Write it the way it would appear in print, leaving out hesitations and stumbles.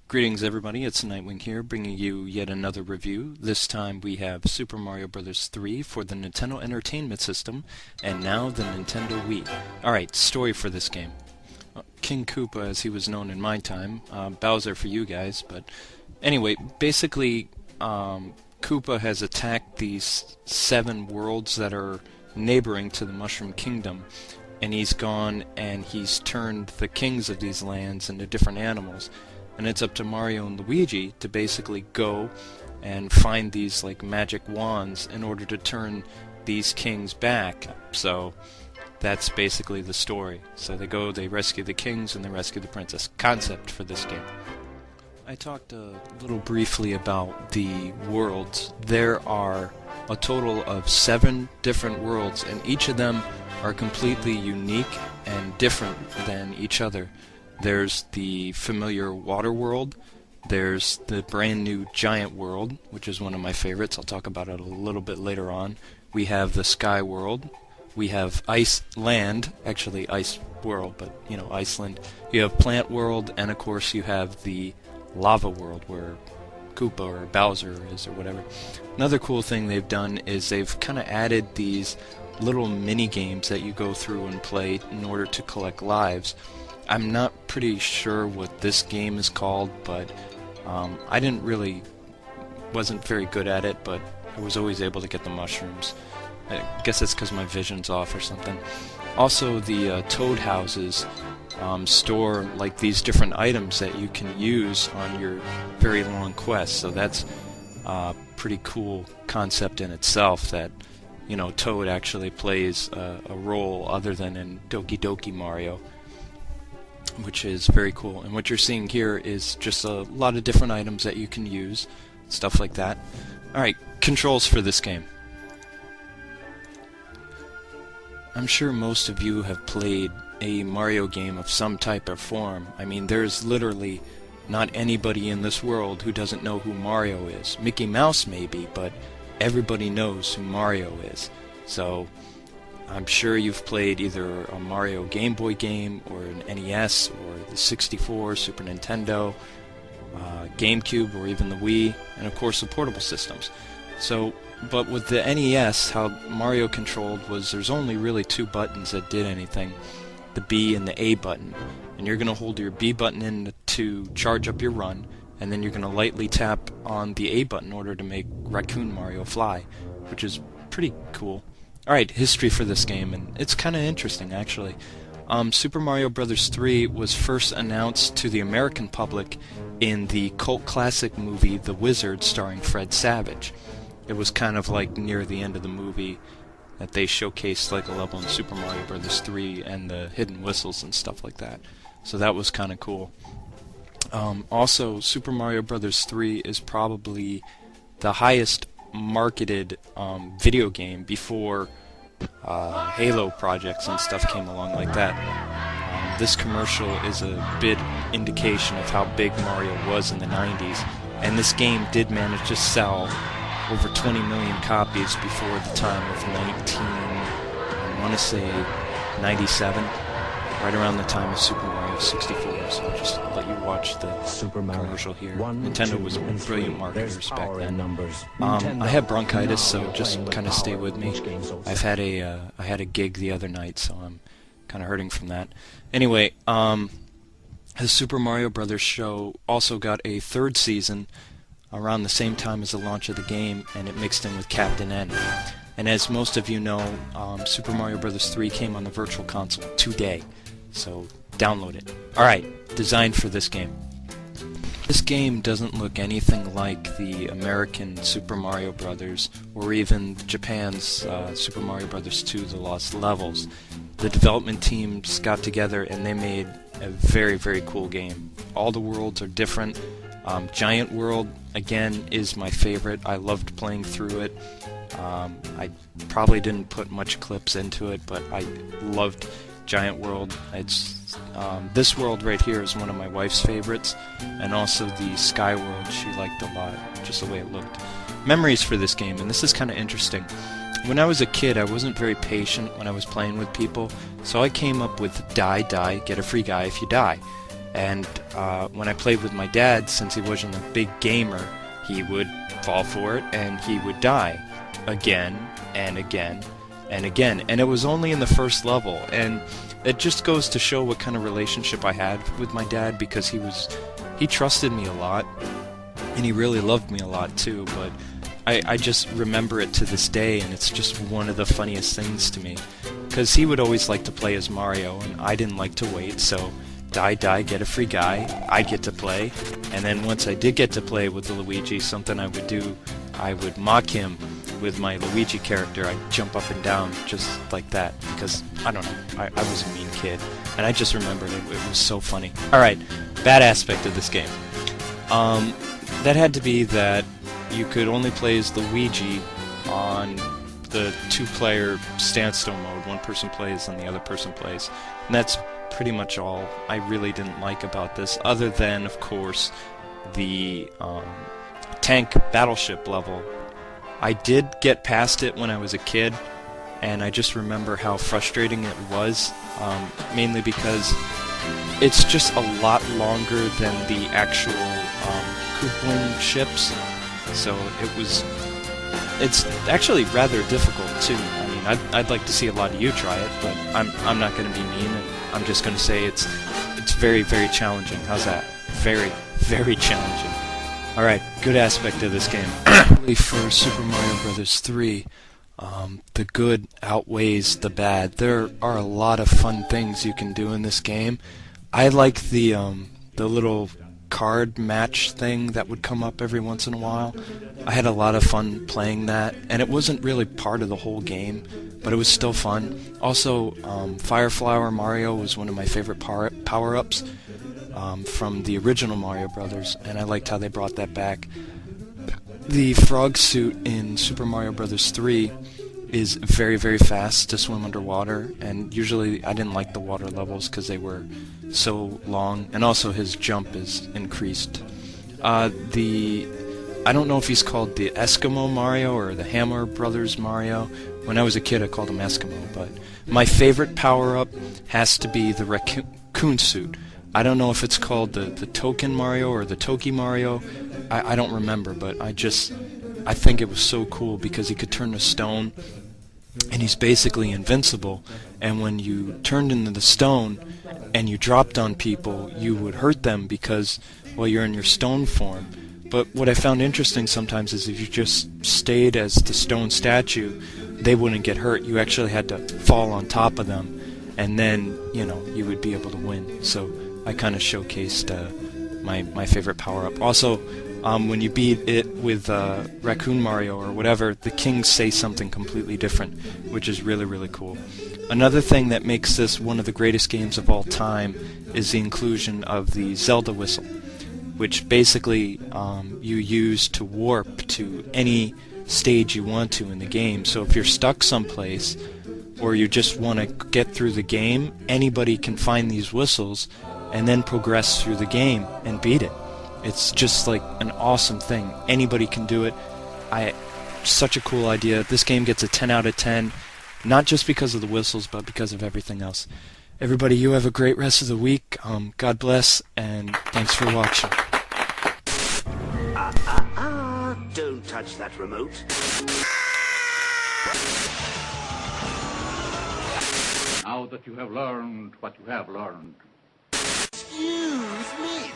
Greetings everybody, it's Nightwing here, bringing you yet another review. This time we have Super Mario Bros. 3 for the Nintendo Entertainment System, and now the Nintendo Wii. Alright, story for this game. King Koopa, as he was known in my time, Bowser for you guys, but anyway, basically, Koopa has attacked these 7 worlds that are neighboring to the Mushroom Kingdom, and he's gone and he's turned the kings of these lands into different animals. And it's up to Mario and Luigi to basically go and find these like magic wands in order to turn these kings back. So that's basically the story. So they go, they rescue the kings, and they rescue the princess. Concept for this game. I talked a little briefly about the worlds. There are a total of 7 different worlds, and each of them are completely unique and different than each other. There's the familiar water world, there's the brand new giant world, which is one of my favorites. I'll talk about it a little bit later on. We have the sky world, we have ice land, actually ice world, but you know, Iceland. You have plant world, and of course you have the lava world where Koopa or Bowser is or whatever. Another cool thing they've done is they've kind of added these little mini games that you go through and play in order to collect lives. I'm not pretty sure what this game is called, but I wasn't very good at it, but I was always able to get the mushrooms. I guess it's because my vision's off or something. Also, the toad houses store like these different items that you can use on your very long quest, so that's a pretty cool concept in itself, that you know, Toad actually plays a role other than in Doki Doki Mario, which is very cool. And what you're seeing here is just a lot of different items that you can use, stuff like that. Alright, controls for this game. I'm sure most of you have played a Mario game of some type or form. I mean, there's literally not anybody in this world who doesn't know who Mario is. Mickey Mouse maybe, but everybody knows who Mario is. So I'm sure you've played either a Mario Game Boy game, or an NES, or the 64, Super Nintendo, GameCube, or even the Wii, and of course the portable systems. So, but with the NES, how Mario controlled was there's only really 2 buttons that did anything, the B and the A button. And you're going to hold your B button in to charge up your run, and then you're going to lightly tap on the A button in order to make Raccoon Mario fly, which is pretty cool. Alright, history for this game, and it's kind of interesting actually. Super Mario Bros. 3 was first announced to the American public in the cult classic movie The Wizard, starring Fred Savage. It was kind of like near the end of the movie that they showcased like a level in Super Mario Bros. 3 and the hidden whistles and stuff like that. So that was kind of cool. Also, Super Mario Bros. 3 is probably the highest marketed video game before Halo projects and stuff came along like that. This commercial is a big indication of how big Mario was in the 90s, and this game did manage to sell over 20 million copies before the time of I want to say 97, right around the time of Super Mario 64. So I'll just let you watch the commercial here. Nintendo was brilliant marketers back then. I have bronchitis, so just kind of stay with me. I had a gig the other night, so I'm kind of hurting from that. Anyway, the Super Mario Brothers show also got a 3rd season around the same time as the launch of the game, and it mixed in with Captain N. And as most of you know, Super Mario Bros. 3 came on the Virtual Console today, so download it. Alright, design for this game. This game doesn't look anything like the American Super Mario Bros. Or even Japan's Super Mario Bros. 2 The Lost Levels. The development teams got together and they made a very, very cool game. All the worlds are different. Giant World, again, is my favorite. I loved playing through it. I probably didn't put much clips into it, but I loved Giant World. This world right here is one of my wife's favorites, and also the Sky World she liked a lot, just the way it looked. Memories for this game, and this is kind of interesting. When I was a kid, I wasn't very patient when I was playing with people, so I came up with die, die, get a free guy if you die. And when I played with my dad, since he wasn't a big gamer, he would fall for it and he would die again and again and again. And it was only in the first level, and it just goes to show what kind of relationship I had with my dad, because he trusted me a lot, and he really loved me a lot too. But I just remember it to this day, and it's just one of the funniest things to me, because he would always like to play as Mario, and I didn't like to wait, so die, get a free guy, I'd get to play. And then once I did get to play with the Luigi, something I would do, I would mock him with my Luigi character. I'd jump up and down just like that, because, I don't know, I was a mean kid, and I just remembered it was so funny. Alright, bad aspect of this game. That had to be that you could only play as Luigi on the two-player standstill mode. One person plays and the other person plays. And that's pretty much all I really didn't like about this, other than, of course, the tank battleship level. I did get past it when I was a kid, and I just remember how frustrating it was, mainly because it's just a lot longer than the actual Koopaling ships, so it's actually rather difficult too. I mean, I'd like to see a lot of you try it, but I'm not going to be mean, and I'm just going to say it's very, very challenging. How's that? Very, very challenging. Alright, good aspect of this game. For Super Mario Bros. 3, the good outweighs the bad. There are a lot of fun things you can do in this game. I like the little card match thing that would come up every once in a while. I had a lot of fun playing that, and it wasn't really part of the whole game, but it was still fun. Also, Fire Flower Mario was one of my favorite power-ups from the original Mario Brothers, and I liked how they brought that back. The frog suit in Super Mario Bros. 3 is very, very fast to swim underwater, and usually I didn't like the water levels because they were so long, and also his jump is increased. I don't know if he's called the Eskimo Mario or the Hammer Brothers Mario. When I was a kid I called him Eskimo, but my favorite power-up has to be the raccoon suit. I don't know if it's called the Token Mario or the Toki Mario. I don't remember, but I think it was so cool because he could turn to stone, and he's basically invincible, and when you turned into the stone and you dropped on people, you would hurt them because, well, you're in your stone form. But what I found interesting sometimes is if you just stayed as the stone statue, they wouldn't get hurt. You actually had to fall on top of them, and then, you know, you would be able to win. So I kind of showcased my favorite power-up. Also, when you beat it with Raccoon Mario or whatever, the kings say something completely different, which is really, really cool. Another thing that makes this one of the greatest games of all time is the inclusion of the Zelda whistle, which basically you use to warp to any stage you want to in the game. So if you're stuck someplace, or you just want to get through the game, anybody can find these whistles and then progress through the game and beat it. It's just like an awesome thing. Anybody can do it. Such a cool idea. This game gets a 10 out of 10, not just because of the whistles, but because of everything else. Everybody, you have a great rest of the week. God bless, and thanks for watching. Don't touch that remote. Now that you have learned what you have learned. Excuse me.